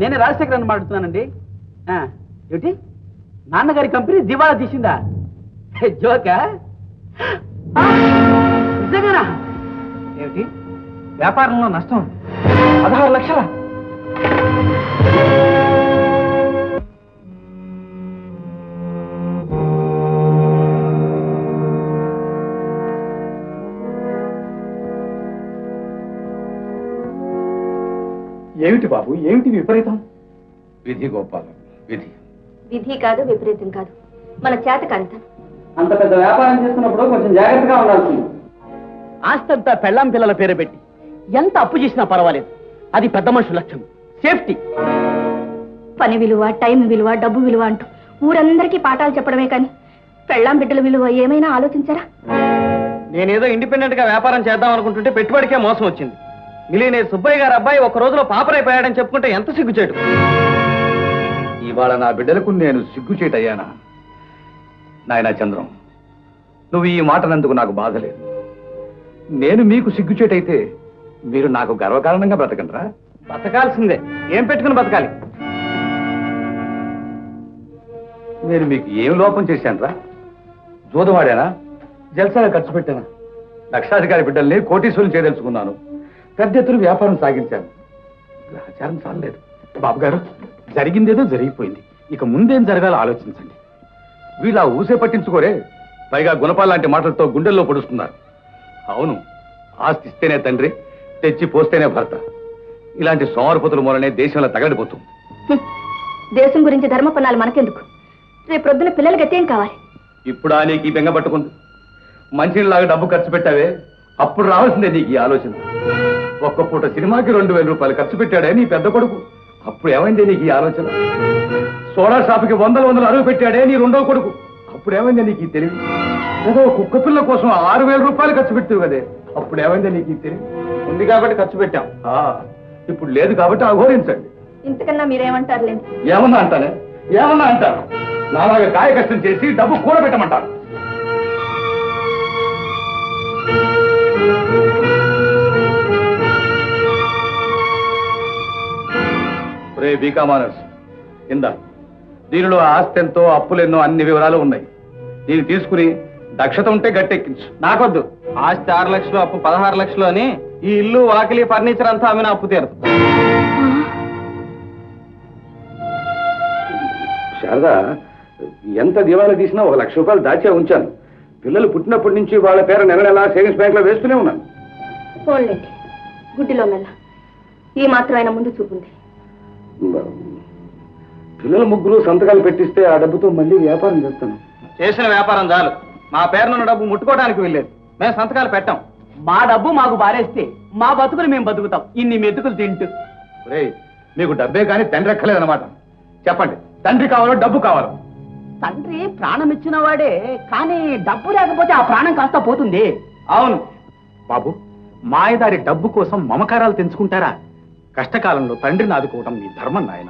నేనే రాజశేఖర్ మాట్లాడుతున్నానండి. ఏమిటి నాన్నగారి కంపెనీ దివాళా తీసిందా? జోకా? నిజంగానా? ఏమిటి వ్యాపారంలో నష్టం 16 లక్షల? ఏమిటి బాబు, ఏమిటి విపరీతం? విధి గోపాలం, విధి. విధి కాదు, విపరీతం కాదు, మన చేత కానితనం. అంత పెద్ద వ్యాపారం చేస్తున్నప్పుడు కొంచెం జాగ్రత్తగా ఉండాల్సింది. ఆస్తంతా పెళ్ళాం పిల్లల పేరు పెట్టి ఎంత అప్పు చేసినా పర్వాలేదు, అది పెద్ద మనుషుల లక్ష్యం. సేఫ్టీ. పని విలువ, టైం విలువ, డబ్బు విలువ అంటూ ఊరందరికీ పాఠాలు చెప్పడమే కానీ పెళ్ళాం బిడ్డల విలువ ఏమైనా ఆలోచించారా? నేనేదో ఇండిపెండెంట్ గా వ్యాపారం చేద్దాం అనుకుంటుంటే పెట్టుబడికే మోసం వచ్చింది. మిలియనేర్ సుబ్బయ్య గారు అబ్బాయి ఒక రోజులో పాపరైపోయాడని చెప్పుకుంటే ఎంత సిగ్గుచేటు. ఇవాళ నా బిడ్డలకు నేను సిగ్గుచేటయ్యానా? నాయనా చంద్రం, నువ్వు ఈ మాటనందుకు నాకు బాధ లేదు. నేను మీకు సిగ్గుచేటైతే మీరు నాకు గర్వకారణంగా బ్రతకండ్రా? బతకాల్సిందే. ఏం పెట్టుకుని బతకాలి? నేను మీకు ఏం లోపం చేశానురా? జోదవాడానా? జల్సాగా ఖర్చు పెట్టానా? లక్షాధికారి బిడ్డల్ని కోటీశ్వరులు చేయదలుచుకున్నాను. పెద్ద ఎత్తున వ్యాపారం సాగించాను. గ్రహచారం చాలలేదు. బాబు గారు, జరిగిందేదో జరిగిపోయింది. ఇక ముందేం జరగాలో ఆలోచించండి. వీళ్ళ ఊసే పట్టించుకోరే, పైగా గుణపాల లాంటి మాటలతో గుండెల్లో పొడుస్తున్నారు. అవును, ఆస్తి ఇస్తేనే తండ్రి, తెచ్చి పోస్తేనే భర్త. ఇలాంటి సోమరపోతుల మూలనే దేశంలో తగలడిపోతుంది. దేశం గురించి ధర్మపన్నాలు మనకెందుకు? రేపు ప్రొద్దున పిల్లలకి ఎత్తేం కావాలి? ఇప్పుడా నీకు బెంగ పట్టుకుంది? మంచిలాగా డబ్బు ఖర్చు పెట్టావే, అప్పుడు రావాల్సిందే నీకు ఈ ఆలోచన. ఒక్క పూట సినిమాకి 2000 రూపాయలు ఖర్చు పెట్టాడే నీ పెద్ద కొడుకు, అప్పుడు ఏమైందే నీకు ఈ ఆలోచన? సోడా షాపుకి 100 అరువు పెట్టాడే నీ రెండో కొడుకు, అప్పుడు ఏమైందే నీకు ఈ తెలివి? ఏదో కుక్క పిల్ల కోసం 6000 రూపాయలు ఖర్చు పెట్టావు కదే, అప్పుడు ఏమైందే నీకు ఈ తెలివి? ఉంది కాబట్టి ఖర్చు పెట్టాం. ఇప్పుడు లేదు కాబట్టి అఘోరించండి. ఇంతకన్నా మీరేమంటారులేండి? ఏమన్నా అంటానే? ఏమన్నా అంటారు? నాలాగా కాయ కష్టం చేసి డబ్బు కూడబెట్టమంటారు. రే బీకామానర్స్, ఇందా దీనిలో ఆస్తి ఎంతో, అప్పులెన్నో, అన్ని వివరాలు ఉన్నాయి. దీన్ని తీసుకుని దక్షత ఉంటే గట్టెక్కించు. నాకొద్దు. ఆస్తి 6 లక్షలు, అప్పు 16 లక్షలు అని ఈ ఇల్లు, వాకిలి, ఫర్నిచర్ అంతా అమ్మిన అప్పు తీరదు. శారదా, ఎంత దివాలా తీసినా 1 లక్ష రూపాయలు దాచే ఉంచాను. పిల్లలు పుట్టినప్పటి నుంచి వాళ్ళ పేరు నెల సేవింగ్స్ బ్యాంక్ లో వేస్తూనే ఉన్నాను. పోన్లేండి, గుడ్డిలో మెల్ల. ఈ మాత్రమైన ముందు చూపుంది. పిల్లల ముగ్గురు సంతకాలు పెట్టిస్తే ఆ డబ్బుతో మళ్ళీ వ్యాపారం చేస్తాను. చేసిన వ్యాపారం చాలు. మా పేరునున్న డబ్బు ముట్టుకోవడానికి వెళ్ళలేదు. మేము సంతకాలు పెట్టాం. మా డబ్బు మాకు బారేస్తే మా బతుకులు మేము బతుకుతాం, ఇన్ని మెతుకులు తింటూ. మీకు డబ్బే కానీ తండ్రి ఎక్కలేదన్నమాట. చెప్పండి, తండ్రి కావాలో డబ్బు కావాలో? తండ్రి ప్రాణం ఇచ్చిన వాడే, కానీ డబ్బు లేకపోతే ఆ ప్రాణం కాస్త పోతుంది. అవును బాబు, మాయదారి డబ్బు కోసం మమకారాలు తెంచుకుంటారా? కష్టకాలంలో తండ్రిని ఆదుకోవడం మీ ధర్మం నాయన.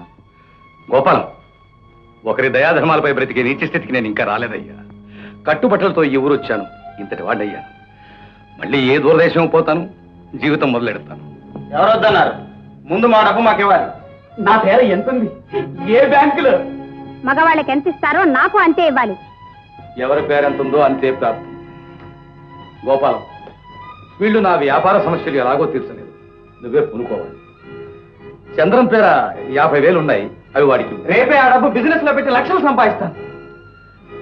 గోపాలం, ఒకరి దయాధర్మాలపై బ్రతికే నీచ స్థితికి నేను ఇంకా రాలేదయ్యా. కట్టుబట్టలతో ఈ ఊరు వచ్చాను, ఇంతటి వాడయ్యాను. మళ్ళీ ఏ దూరదేశం పోతాను, జీవితం మొదలెడతాను. ఎవరొద్దన్నారు? ముందు మా డబ్బు మాకు ఇవ్వాలి. నా పేరు ఎంతుంది? ఏ బ్యాంకులో? మగవాళ్ళకి ఎంత ఇస్తారో నాకు అంతే ఇవ్వాలి. ఎవరి పేరెంతుందో అంతే ప్రాప్తం. గోపాలం, వీళ్ళు నా వ్యాపార సమస్యలు ఎలాగో తీర్చలేదు, నువ్వే పూనుకోవాలి. చంద్రం పేర 50,000 ఉన్నాయి, అవి వాడికి. రేపే ఆ డబ్బు బిజినెస్ లో పెట్టి లక్షలు సంపాదిస్తాను.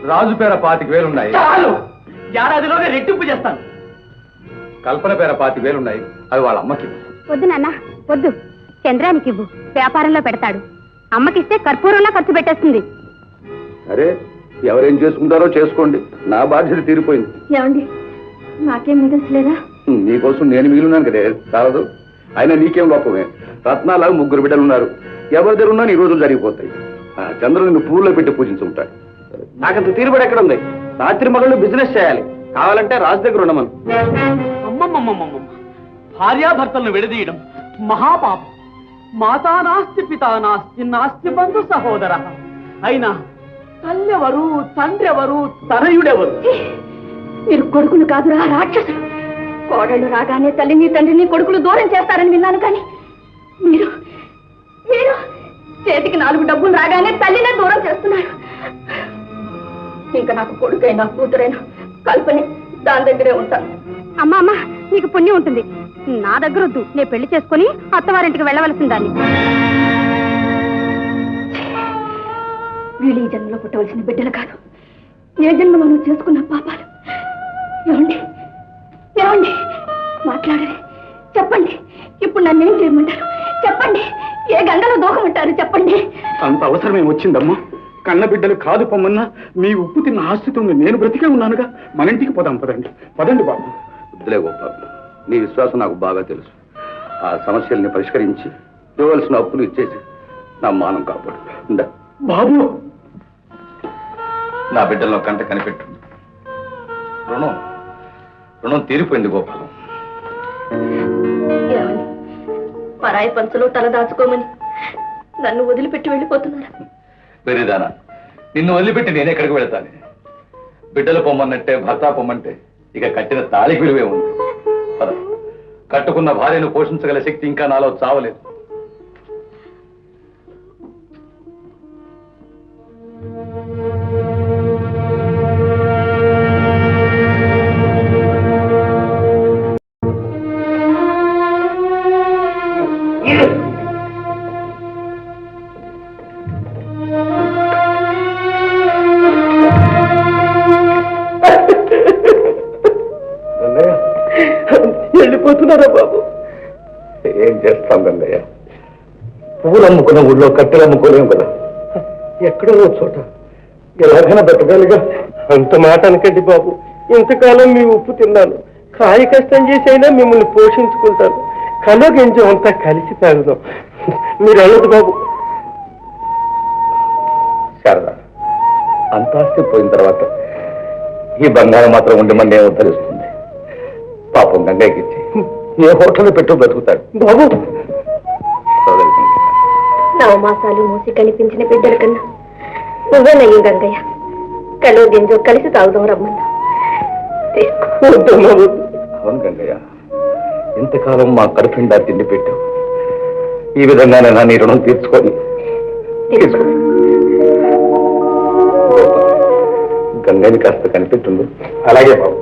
రాజు పేర 25,000 ఉన్నాయి. చాలు, ఏడాదిలోనే రెట్టింపు చేస్తాను. కల్పన పేర 25,000 ఉన్నాయి, అవి వాళ్ళ అమ్మకి. వద్దు నాన్న, వద్దు. చంద్రానికి ఇవ్వు, వ్యాపారంలో పెడతాడు. అమ్మకిస్తే కర్పూరంలా ఖర్చు పెట్టేస్తుంది. అరే, ఎవరేం చేసుకుంటారో చేసుకోండి, నా బాధ్యత తీరిపోయింది. ఏమండి, నాకేం మిగల్చలేదా? నీకోసం నేను మిగిలినాను కదే, చాలదు. అయినా నీకేం లోపమే, రత్నాలాగా 3 బిడ్డలు ఉన్నారు. ఎవరి దగ్గర ఉన్నా నీ రోజులు జరిగిపోతాయి. చంద్రుని నువ్వు పూల్లో పెట్టి పూజించుంటాడు. నాకంత తీరుబడి ఎక్కడ ఉంది? రాత్రి మగళ్ళు బిజినెస్ చేయాలి, కావాలంటే రాజు దగ్గర ఉండమను. అమ్మమ్మమ్మమ్మ, భార్యాభర్తలను విడదీయడం మహాపాపం. మాతా నాస్తి, పితా నాస్తి, నాస్తి బంధు సహోదర. అయినా తల్లెవరు, తండ్రెవరు, తనయుడెవరు? మీరు కొడుకులు కాదురా రాక్షసులు. కోడళ్ళు రాగానే తల్లిని, తండ్రిని, కొడుకులు దూరం చేస్తారని విన్నాను, కానీ మీరు మీరు చేతికి 4 డబ్బులు రాగానే తల్లినే దూరం చేస్తున్నాడు. ఇంకా నాకు కొడుకైనా కూతురైనా కల్పని దాని దగ్గరే ఉంటాను. అమ్మా అమ్మా, నీకు పుణ్యం ఉంటుంది. నా దగ్గర వద్దు, నేను పెళ్లి చేసుకుని అత్తవారింటికి వెళ్ళవలసిందాన్ని. వీళ్ళు ఈ జన్మలో పుట్టవలసిన బిడ్డలు కాదు, ఏ జన్మలో నువ్వు చేసుకున్న పాపాలు. ఏమండి ఏమండి, మాట్లాడరే, చెప్పండి. ఇప్పుడు నన్ను ఏం చేయమంటారు చెప్పండి. ఏ గంగలో దూకమంటారు చెప్పండి. అంత అవసరమే వచ్చిందమ్మా. కన్న బిడ్డలు కాదు పొమ్మన్నా మీ ఉప్పు తిన్న ఆస్తితో నేను బ్రతికే ఉన్నానుగా. మన ఇంటికి పోదాం, పదండి పదండి బాబు. వద్దులే గోపాల్, నీ విశ్వాసం నాకు బాగా తెలుసు. ఆ సమస్యల్ని పరిష్కరించి ఇవ్వవలసిన అప్పులు ఇచ్చేసి నా మానం కాపాడు. బాబు, నా బిడ్డల్లో కంట కనిపెట్టు. రుణం తీరిపోయింది గోపాలం. పరాయి పంచలో తల దాచుకోమని నన్ను వదిలిపెట్టి వెళ్ళిపోతున్నారు. వెరిదానా, నిన్ను వదిలిపెట్టి నేను ఎక్కడికి వెళతాను? బిడ్డలు పొమ్మన్నట్టే భర్త పొమ్మంటే ఇక కట్టిన తాళికి విలువే ఉంది. పద, కట్టుకున్న భార్యను పోషించగల శక్తి ఇంకా నాలో చావలేదు. వెళ్ళిపోతున్నారా బాబు? ఏం చేస్తాం గంగయ్య, పువ్వులు అమ్ముకున్న ఊళ్ళో కట్టెలు అమ్ముకోలేము కదా. ఎక్కడో చోట ఎలాగైనా బతకాలిగా. అంత మాట అనకండి బాబు. ఇంతకాలం మీ ఉప్పు తిన్నాను, కాయ కష్టం చేసి అయినా మిమ్మల్ని పోషించుకుంటాను. కలో గంజం అంతా కలిసి తాగుదాం. మీరు వెళ్ళదు బాబు. శారద, అంతాస్తి పోయిన తర్వాత ఈ బంగారం మాత్రం ఉండి మన ఏమో తెలుస్తుంది. పాపం గంగయ్యకి ఇచ్చి ఏ హోటల్లో పెట్టు బ్రతుకుతాడు బాబు. నవమాసాలు మూసి కనిపించిన బిడ్డల కన్నా నువ్వేనయ్యి గంగయ్య. కలో గింజో కలిసి తాగుదాం రమ్మన్నా. అవును గంగయ్య, ఇంతకాలం మా కడుపుండా తిండి పెట్టావు. ఈ విధంగానే నా నీ రుణం తీర్చుకొని గంగని కాస్త కనిపెట్టుంది. అలాగే బాబు.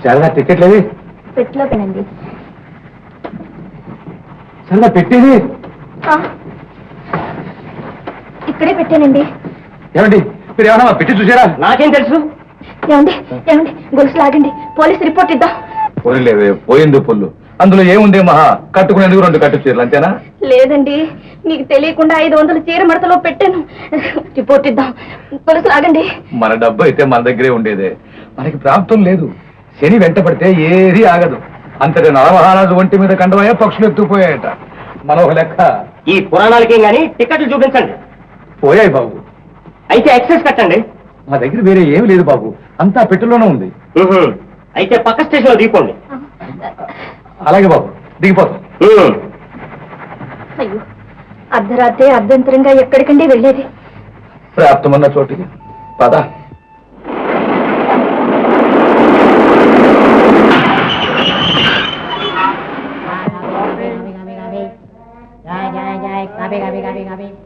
శారదా, టికెట్ లేదు. పెట్టులో పెనండి. శారదా, పెట్టేది ఇక్కడే పెట్టానండి. ఏమండి, మీరు ఏమన్నా పెట్టి చూసారా? నాకేం తెలుసు. ఏమండి ఏమండి, గొలుసు లాగండి, పోలీసు రిపోర్ట్ ఇద్దాం. పోలేవే, పోయింది పొల్లు. అందులో ఏముంది మహా, కట్టుకునేందుకు 2 కట్టు చీరలు అంతేనా? లేదండి, నీకు తెలియకుండా 500 చీర మడతలో పెట్టాను. రిపోర్ట్ ఇద్దాం, గొలుసు లాగండి. మన డబ్బు అయితే మన దగ్గరే ఉండేదే. మనకి ప్రాప్తం లేదు. శని వెంట పడితే ఏది ఆగదు. అంతటి నరమహారాజు ఒంటి మీద కండవయ్యా పక్షులు ఎత్తుకుపోయాయట. మన ఒక లెక్క. ఈ పురాణాలకేం గానీ టికెట్లు చూపించండి. పోయాయి బాబు. అయితే ఎక్సెస్ కట్టండి. మా దగ్గర వేరే ఏమి లేదు బాబు, అంతా పెట్టులోనే ఉంది. అయితే పక్క స్టేషన్ లో దిగిపోండి. అలాగే బాబు, దిగిపోతాం. అయ్యో, అర్ధరాత్రి అర్ధంతరంగా ఎక్కడికండి వెళ్ళేది? ప్రాప్తమన్న చోటికి పద.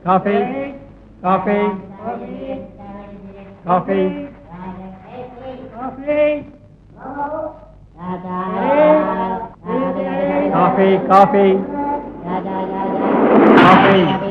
Coffee coffee coffee coffee coffee coffee coffee